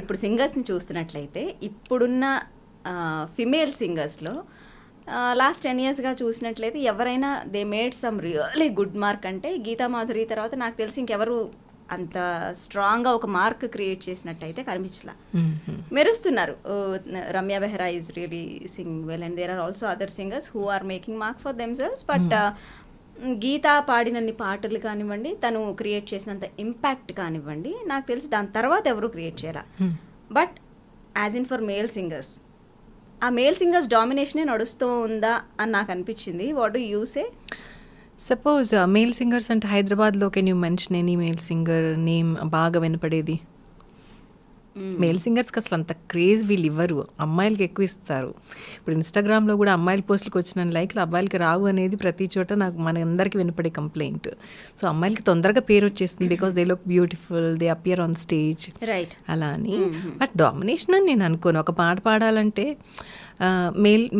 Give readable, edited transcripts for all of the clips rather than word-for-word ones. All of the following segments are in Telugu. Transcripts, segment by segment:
ఇప్పుడు సింగర్స్ని చూస్తున్నట్లయితే ఇప్పుడున్న ఫిమేల్ సింగర్స్లో లాస్ట్ 10 yearsగా చూసినట్లయితే ఎవరైనా they made some really good mark అంటే గీతా మాధురి తర్వాత నాకు తెలిసి ఇంకెవరు అంత స్ట్రాంగ్గా ఒక మార్క్ క్రియేట్ చేసినట్టయితే కనిపించలా. మెరుస్తున్నారు. Ramya Behara is really sing well and there are also other singers who are making mark for themselves. But Geetha పాడినన్ని పాటలు కానివ్వండి, తను క్రియేట్ చేసినంత ఇంపాక్ట్ కానివ్వండి, నాకు తెలిసి దాని తర్వాత ఎవరు క్రియేట్ చేయాల. But as in for male singers, ఆ మేల్ సింగర్స్ డామినేషనే నడుస్తూ ఉందా అని నాకు అనిపించింది. What do you say? Suppose male singers అంటే హైదరాబాద్లో can you mention any male singer name బాగా వినపడేది? మేల్ సింగర్స్కి అసలు అంత క్రేజ్ వీళ్ళు ఇవ్వరు, అమ్మాయిలకి ఎక్కువ ఇస్తారు. ఇప్పుడు ఇన్స్టాగ్రామ్లో కూడా అమ్మాయిల పోస్టులకు వచ్చిన లైక్లు అబ్బాయిలకి రావు అనేది ప్రతి చోట నాకు మన అందరికీ వినపడే కంప్లైంట్. సో అమ్మాయిలకి తొందరగా పేరు వచ్చేస్తుంది because they look beautiful, they appear on stage, right, అలా అని. బట్ డామినేషన్ అని నేను అనుకోను. ఒక పాట పాడాలంటే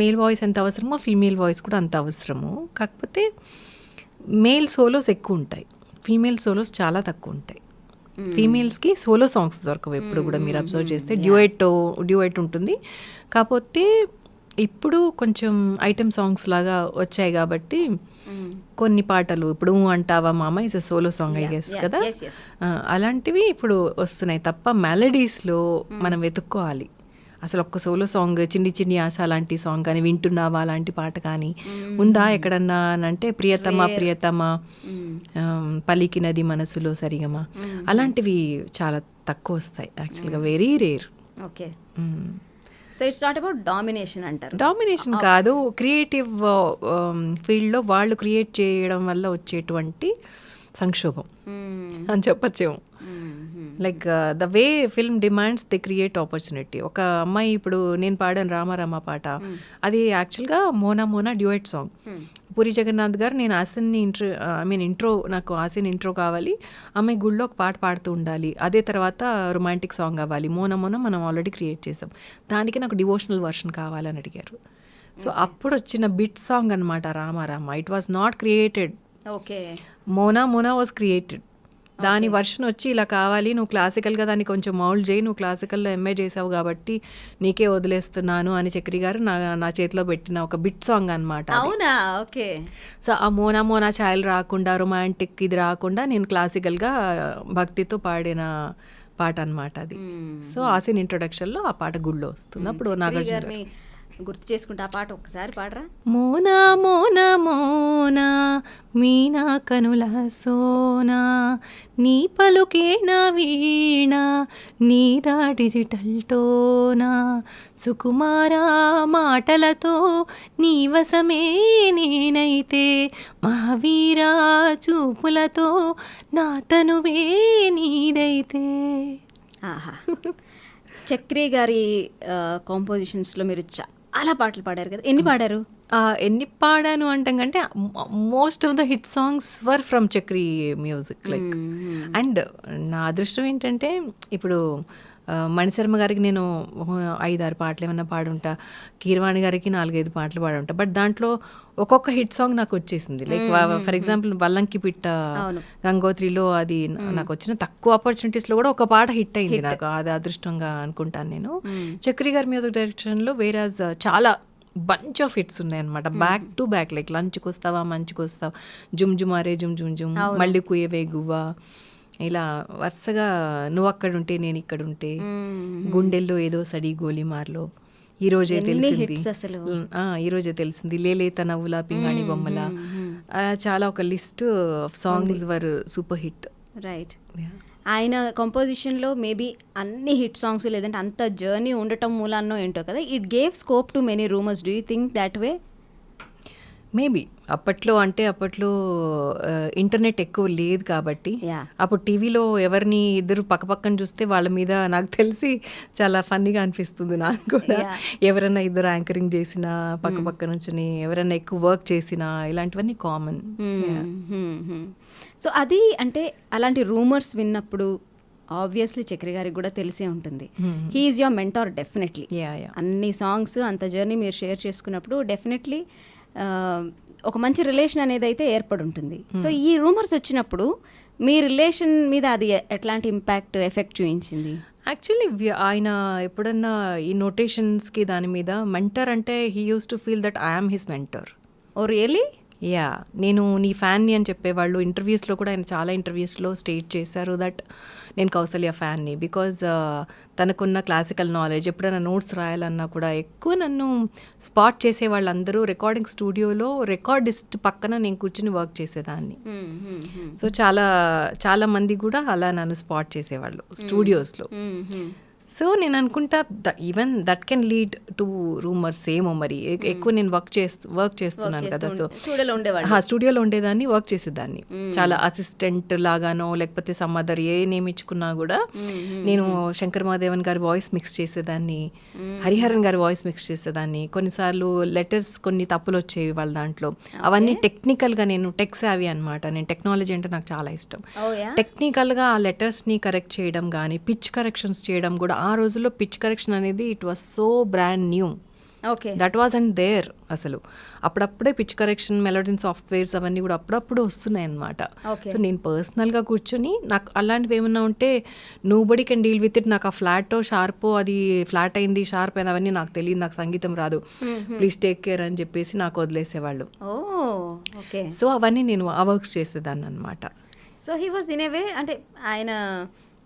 మేల్ వాయిస్ ఎంత అవసరమో ఫీమేల్ వాయిస్ కూడా అంత అవసరము. కాకపోతే మేల్ సోలోస్ ఎక్కువ ఉంటాయి, ఫీమేల్ సోలోస్ చాలా తక్కువ ఉంటాయి. ఫీమేల్స్కి సోలో సాంగ్స్ దొరకవు ఎప్పుడు కూడా. మీరు అబ్జర్వ్ చేస్తే డ్యూయట్ ఉంటుంది. కాకపోతే ఇప్పుడు కొంచెం ఐటమ్ సాంగ్స్ లాగా వచ్చాయి కాబట్టి కొన్ని పాటలు ఇప్పుడు అంటావా మామ is a solo song I guess కదా, అలాంటివి ఇప్పుడు వస్తున్నాయి తప్ప మెలడీస్లో మనం వెతుక్కోవాలి. అసలు ఒక్క సోలో సాంగ్ చిన్ని చిన్ని ఆశ లాంటి సాంగ్ కానీ, వింటున్నావా లాంటి పాట కానీ ఉందా ఎక్కడన్నా అని అంటే ప్రియతమ పలికినది మనసులో సరిగమా అలాంటివి చాలా తక్కువ వస్తాయి యాక్చువల్గా, very rare. Okay, so it's not about domination అంటారు. డామినేషన్ కాదు, క్రియేటివ్ ఫీల్డ్లో వాళ్ళు క్రియేట్ చేయడం వల్ల వచ్చేటువంటి సంక్షోభం అని చెప్పచ్చేమో. Like the way film demands they create opportunity. ఒక అమ్మాయి ఇప్పుడు నేను పాడాను రామారామ పాట, అది యాక్చువల్గా మోనా డ్యూయట్ సాంగ్. పూరి జగన్నాథ్ గారు నేను ఆసిన్ని ఇంట్రో నాకు ఆసిన్ ఇంట్రో కావాలి, అమ్మాయి గుళ్ళో ఒక పాట పాడుతూ ఉండాలి, అదే తర్వాత రొమాంటిక్ సాంగ్ కావాలి. మోనా మనం ఆల్రెడీ క్రియేట్ చేసాం, దానికి నాకు డివోషనల్ వర్షన్ కావాలని అడిగారు. సో అప్పుడు వచ్చిన బిట్ సాంగ్ అనమాట Rama Rama. It was not created, okay, Mona was created. దాని వర్షన్ వచ్చి ఇలా కావాలి, నువ్వు క్లాసికల్గా దాన్ని కొంచెం మౌల్డ్ చేయి, నువ్వు క్లాసికల్లో ఎంఏ చేసావు కాబట్టి నీకే వదిలేస్తున్నాను అని చక్రి గారు నా చేతిలో పెట్టిన ఒక బిట్ సాంగ్ అనమాట. అవునా? ఓకే. సో ఆ మోనా ఛాయలు రాకుండా, రొమాంటిక్ ఇది రాకుండా నేను క్లాసికల్గా భక్తితో పాడిన పాట అనమాట అది. సో ఆసిన్ ఇంట్రొడక్షన్లో ఆ పాట గుళ్ళో వస్తుంది. అప్పుడు నాగార్జున గుర్తు చేసుకుంటే ఆ పాట ఒక్కసారి పాడరా. మోనా మోనా మోనా మీనా కనుల సోనా, నీ పలుకే నా వీణ, నీదా డిజిటల్ టోనా, సుకుమారా మాటలతో నీ వశమే నేనైతే, మహావీరా చూపులతో నా తనువే నీదైతే. ఆహా, చక్రి గారి కాంపోజిషన్స్లో మీరు చాలా పాటలు పాడారు కదా, ఎన్ని పాడారు? ఎన్ని పాడాను అంటే most of the hit songs were from Chakri music. Like and నా అదృష్టం ఏంటంటే ఇప్పుడు మణిశర్మ గారికి నేను 5-6 పాటలు ఏమన్నా పాడుంటా, కీరవాణి గారికి 4-5 పాటలు పాడుంటా. బట్ దాంట్లో ఒక్కొక్క హిట్ సాంగ్ నాకు వచ్చేసింది. లైక్ ఫర్ ఎగ్జాంపుల్ వల్లంకి పిట్ట గంగోత్రిలో అది నాకు వచ్చిన తక్కువ ఆపర్చునిటీస్లో కూడా ఒక పాట హిట్ అయింది నాకు. అది అదృష్టంగా అనుకుంటాను నేను. చక్రి గారి మ్యూజిక్ డైరెక్షన్లో వేరాజ్ చాలా బంచ్ ఆఫ్ హిట్స్ ఉన్నాయన్నమాట, బ్యాక్ టు బ్యాక్. లైక్ లంచ్కి వస్తావా మంచుకు వస్తావా, జుమ్ జుమారే జుమ్ జుమ్ జుమ్, మళ్ళీ కుయవే గువ్వా, ఇలా వరుసగా నువ్వు అక్కడుంటే నేను ఇక్కడుంటే, గుండెల్లో ఏదో సడి గోలిమార్లో, ఈరోజే తెలిసింది, లేలేత నవ్వుల పింగాణి బొమ్మల, చాలా ఒక list of songs were super hit. Right. ఆయన కంపోజిషన్లో మేబీ అన్ని హిట్ సాంగ్స్ లేదంటే అంత జర్నీ ఉండటం మూలాన్నో ఏంటో కదా, it gave scope to many rumours. Do you think that way? Maybe అప్పట్లో ఇంటర్నెట్ ఎక్కువ లేదు కాబట్టి, అప్పుడు టీవీలో ఎవరిని ఇద్దరు పక్కపక్కన చూస్తే వాళ్ళ మీద నాకు తెలిసి చాలా ఫన్నీగా అనిపిస్తుంది నాకు కూడా. ఎవరైనా ఇద్దరు యాంకరింగ్ చేసినా పక్క నుంచి, ఎవరైనా ఎక్కువ వర్క్ చేసినా, ఇలాంటివన్నీ కామన్. సో అది అంటే అలాంటి రూమర్స్ విన్నప్పుడు ఆబ్వియస్లీ చక్రి గారికి కూడా తెలిసే ఉంటుంది. He is your mentor definitely. అన్ని సాంగ్స్ అంత జర్నీ మీరు షేర్ చేసుకున్నప్పుడు డెఫినెట్లీ ఒక మంచి రిలేషన్ అనేది అయితే ఏర్పడి ఉంటుంది. సో ఈ రూమర్స్ వచ్చినప్పుడు మీ రిలేషన్ మీద అది ఎట్లాంటి ఇంపాక్ట్ ఎఫెక్ట్ చూపించింది? యాక్చువల్లీ ఆయన ఎప్పుడన్నా ఈ నోటేషన్స్కి దాని మీద మెంటర్ అంటే he use to feel that I'm his mentor. Oh really? Yeah, నేను నీ ఫ్యాన్ని అని చెప్పేవాళ్ళు. ఇంటర్వ్యూస్లో కూడా ఆయన చాలా ఇంటర్వ్యూస్లో స్టేట్ చేశారు దట్ నేను కౌసల్య ఫ్యాన్ని. బికాజ్ తనకున్న క్లాసికల్ నాలెడ్జ్, ఎప్పుడైనా నోట్స్ రాయాలన్నా కూడా ఎక్కువ నన్ను స్పాట్ చేసే వాళ్ళందరూ రికార్డింగ్ స్టూడియోలో రికార్డిస్ట్ పక్కన నేను కూర్చుని వర్క్ చేసేదాన్ని. సో చాలా మంది కూడా అలా నన్ను స్పాట్ చేసేవాళ్ళు స్టూడియోస్లో. సో నేను అనుకుంటా even that can lead to rumours ఏమో మరి. ఎక్కువ నేను వర్క్ చేస్తున్నాను కదా, సో స్టూడియోలో ఉండేదాన్ని, వర్క్ చేసేదాన్ని. చాలా అసిస్టెంట్ లాగానో లేకపోతే సమ్ అదర్ ఏ నేమ్ ఇచ్చుకున్నా కూడా నేను శంకర్ మహాదేవన్ గారి వాయిస్ మిక్స్ చేసేదాన్ని, హరిహరన్ గారి వాయిస్ మిక్స్ చేసేదాన్ని. కొన్నిసార్లు లెటర్స్ కొన్ని తప్పులు వచ్చేవి వాళ్ళ దాంట్లో. అవన్నీ టెక్నికల్గా, నేను టెక్ సావి అనమాట. నేను టెక్నాలజీ అంటే నాకు చాలా ఇష్టం. టెక్నికల్గా ఆ లెటర్స్ని కరెక్ట్ చేయడం కానీ, పిచ్ కరెక్షన్స్ చేయడం కూడా. ఆ రోజుల్లో పిచ్ కరెక్షన్ అనేది it was so brand new. Okay, that was and there అసలు. అప్పుడప్పుడే పిచ్ కరెక్షన్, మెలోడిన్ సాఫ్ట్వేర్స్ అవన్నీ కూడా అప్పుడప్పుడు వస్తున్నాయి అన్నమాట. సో నేను పర్సనల్గా కూర్చొని నాకు అలాంటివి ఏమన్నా ఉంటే nobody can deal with it. నాకు ఆ ఫ్లాటో షార్పో, అది ఫ్లాట్ అయింది షార్ప్ అయింది అవన్నీ నాకు తెలియదు, నాకు సంగీతం రాదు, ప్లీజ్ టేక్ కేర్ అని చెప్పేసి నాకు వదిలేసేవాళ్ళు. సో అవన్నీ నేను ఆ వర్క్స్ చేసేదాన్ని అనమాట. So he was in a way, అంటే ఆయన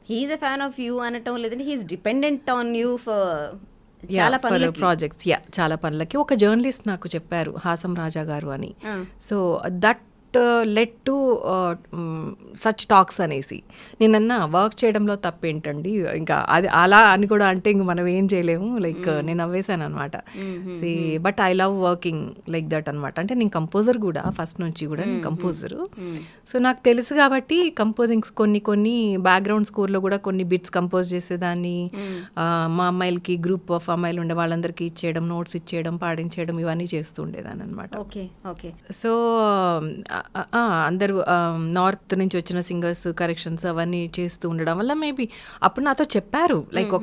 he's a fan of you అనటం లేదంటే he's dependent on you for చాలా ప్రాజెక్ట్స్. చాలా పనులకి. ఒక జర్నలిస్ట్ నాకు చెప్పారు, హాసం రాజా గారు అని. So that led to such talks అనేసి. నేనన్నా వర్క్ చేయడంలో తప్పేంటండి, ఇంకా అది అలా అని కూడా అంటే ఇంక మనం ఏం చేయలేము. లైక్ నేను నవ్వేశాను అనమాట. See but I love working like that అనమాట. అంటే నేను కంపోజర్ కూడా, ఫస్ట్ నుంచి కూడా నేను కంపోజరు. సో నాకు తెలుసు కాబట్టి కంపోజింగ్స్ కొన్ని బ్యాక్గ్రౌండ్ స్కోర్లో కూడా కొన్ని బిట్స్ కంపోజ్ చేసేదాన్ని. మా అమ్మాయిలకి గ్రూప్ ఆఫ్ అమ్మాయిలు ఉండే వాళ్ళందరికీ ఇచ్చేయడం, నోట్స్ ఇచ్చేయడం, పాడించేయడం ఇవన్నీ చేస్తూ ఉండేదాన్ని అనమాట. సో అందరూ నార్త్ నుంచి వచ్చిన సింగర్స్ కరెక్షన్స్ అవన్నీ చేస్తూ ఉండడం వల్ల మేబీ అప్పుడు నాతో చెప్పారు, లైక్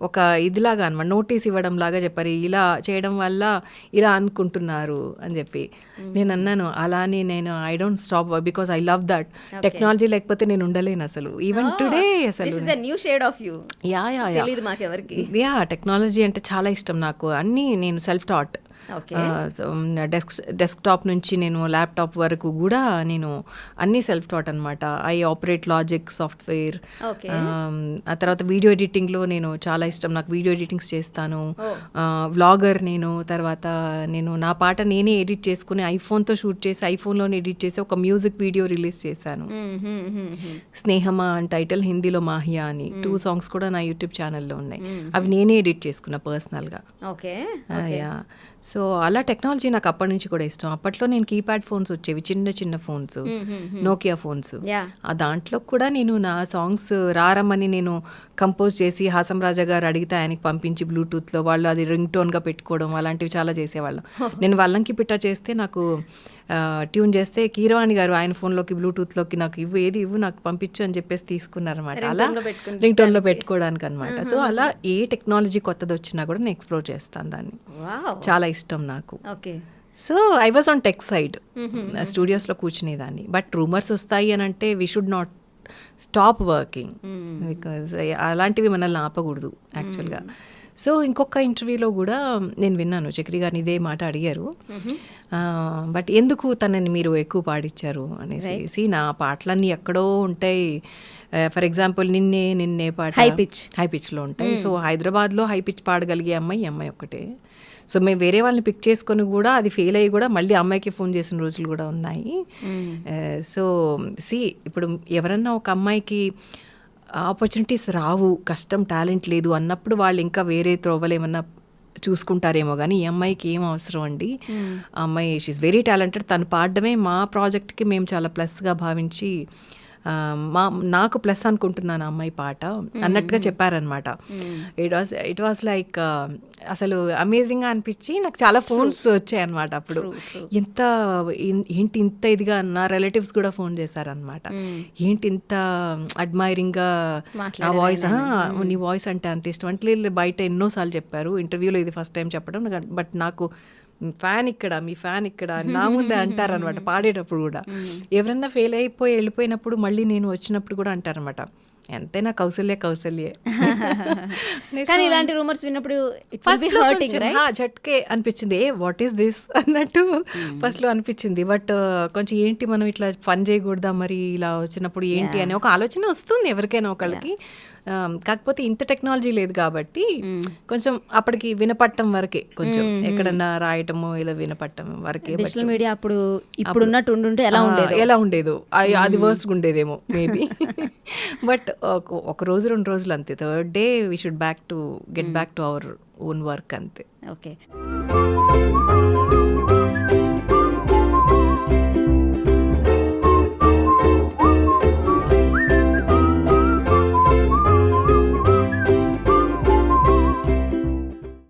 ఒక ఇదిలాగా అనమాట, నోటీస్ ఇవ్వడం లాగా చెప్పారు, ఇలా చేయడం వల్ల ఇలా అనుకుంటున్నారు అని చెప్పి. నేను అన్నాను అలానే నేను I don't stop because I love that. Technology లేకపోతే నేను ఉండలేను అసలు. ఈవెన్ టుడే అసలు యా, టెక్నాలజీ అంటే చాలా ఇష్టం నాకు. అన్నీ నేను సెల్ఫ్ టాట్. డెస్క్టాప్ నుంచి నేను ల్యాప్టాప్ వరకు కూడా నేను అన్నీ సెల్ఫ్ టాట్ అనమాట. I operate logic software. ఆ తర్వాత వీడియో ఎడిటింగ్లో నేను చాలా ఇష్టం, నాకు వీడియో ఎడిటింగ్స్ చేస్తాను. వ్లాగర్ నేను. తర్వాత నేను నా పాట నేనే ఎడిట్ చేసుకుని ఐఫోన్తో షూట్ చేసి ఐఫోన్లోనే ఎడిట్ చేసి ఒక మ్యూజిక్ వీడియో రిలీజ్ చేశాను. స్నేహమా అని టైటిల్, హిందీలో మాహియా అని. 2 songs కూడా నా యూట్యూబ్ ఛానల్లో ఉన్నాయి. అవి నేనే ఎడిట్ చేసుకున్నా పర్సనల్గా. సో అలా టెక్నాలజీ నాకు అప్పటి నుంచి కూడా ఇష్టం. అప్పట్లో నేను కీప్యాడ్ ఫోన్స్ వచ్చేవి, చిన్న ఫోన్స్, నోకియా ఫోన్స్. ఆ దాంట్లో కూడా నేను నా సాంగ్స్ రారమ్మని నేను కంపోజ్ చేసి హాసం రాజా గారు అడిగితే ఆయనకి పంపించి బ్లూటూత్లో వాళ్ళు అది రింగ్ టోన్గా పెట్టుకోవడం అలాంటివి చాలా చేసేవాళ్ళం. నేను వల్లంకి పిట్ట చేస్తే నాకు ట్యూన్ చేస్తే కీరవాణి గారు ఆయన ఫోన్లోకి బ్లూటూత్లోకి నాకు ఇవ్వు నాకు పంపించు అని చెప్పేసి తీసుకున్నారనమాట. అలా రింగ్ టోన్లో పెట్టుకోవడానికి అనమాట. సో అలా ఏ టెక్నాలజీ కొత్తది వచ్చినా కూడా నేను ఎక్స్ప్లోర్ చేస్తాను దాన్ని. చాలా ఇష్టం నాకు. So I was on tech side, స్టూడియోస్లో కూర్చునేదాన్ని. బట్ రూమర్స్ వస్తాయి అని అంటే we should not stop working, because అలాంటివి మనల్ని ఆపకూడదు యాక్చువల్గా. సో ఇంకొక ఇంటర్వ్యూలో కూడా నేను విన్నాను, చక్రి గారిని ఇదే మాట అడిగారు, బట్ ఎందుకు తనని మీరు ఎక్కువ పాడించారు అనేసి. నా పాటలన్నీ ఎక్కడో ఉంటాయి. ఫర్ ఎగ్జాంపుల్ నిన్నే పాట హై పిచ్లో ఉంటాయి. సో హైదరాబాద్లో హై పిచ్ పాడగలిగే అమ్మాయి ఒక్కటే. సో మేము వేరే వాళ్ళని పిక్ చేసుకొని కూడా అది ఫెయిల్ అయ్యి కూడా మళ్ళీ అమ్మాయికి ఫోన్ చేసిన రోజులు కూడా ఉన్నాయి. సో ఇప్పుడు ఎవరన్నా ఒక అమ్మాయికి ఆపర్చునిటీస్ రావు, కష్టం, టాలెంట్ లేదు అన్నప్పుడు వాళ్ళు ఇంకా వేరే త్రోవలు ఏమన్నా చూసుకుంటారేమో, కానీ ఈ అమ్మాయికి ఏం అవసరం అండి, ఆ అమ్మాయి షీఈస్ వెరీ టాలెంటెడ్, తను పాడడమే మా ప్రాజెక్ట్కి మేము చాలా ప్లస్గా భావించి నాకు ప్లస్ అనుకుంటున్నాను అమ్మాయి పాట అన్నట్టుగా చెప్పారనమాట. ఇట్ వాస్ లైక్ అసలు అమేజింగ్గా అనిపించి నాకు చాలా ఫోన్స్ వచ్చాయి అనమాట. అప్పుడు ఏంటి ఇంత ఇదిగా, నా రిలేటివ్స్ కూడా ఫోన్ చేశారనమాట, ఏంటి ఇంత అడ్మైరింగ్గా ఆ వాయిస్, నీ వాయిస్ అంటే అంత ఇష్టం అంటే. బయట ఎన్నోసార్లు చెప్పారు, ఇంటర్వ్యూలో ఇది ఫస్ట్ టైం చెప్పడం, బట్ నాకు ఫ్యాన్ ఇక్కడ, మీ ఫ్యాన్ ఇక్కడ అని నా ముందే అంటారనమాట పాడేటప్పుడు కూడా. ఎవరన్నా ఫెయిల్ అయిపోయి వెళ్ళిపోయినప్పుడు మళ్ళీ నేను వచ్చినప్పుడు కూడా అంటారనమాట, ఎంతైనా కౌసల్యే కానీ ఇలాంటి రూమర్స్ విన్నప్పుడు झटके అనిపించింది, వాట్ ఈస్ దిస్ అన్నట్టు ఫస్ట్ లో అనిపించింది. బట్ కొంచెం ఏంటి మనం ఇట్లా ఫన్ చేయకూడదా మరి ఇలా వచ్చినప్పుడు ఏంటి అనే ఒక ఆలోచన వస్తుంది ఎవరికైనా ఒకళ్ళకి. కాకపోతే ఇంత టెక్నాలజీ లేదు కాబట్టి కొంచెం అప్పటికి వినపట్టం వరకే, కొంచెం ఎక్కడన్నా రాయటము ఇలా వినపట్టం వరకే. డిజిటల్ మీడియా అప్పుడు ఇప్పుడున్నట్టు ఉండుంటే ఎలా ఉండేదో అది వర్స్ట్గా ఉండేదేమో మేబీ. బట్ ఒక రోజు 2 రోజులు అంతే. Third day we should get back to our own work అంతే. ఓకే.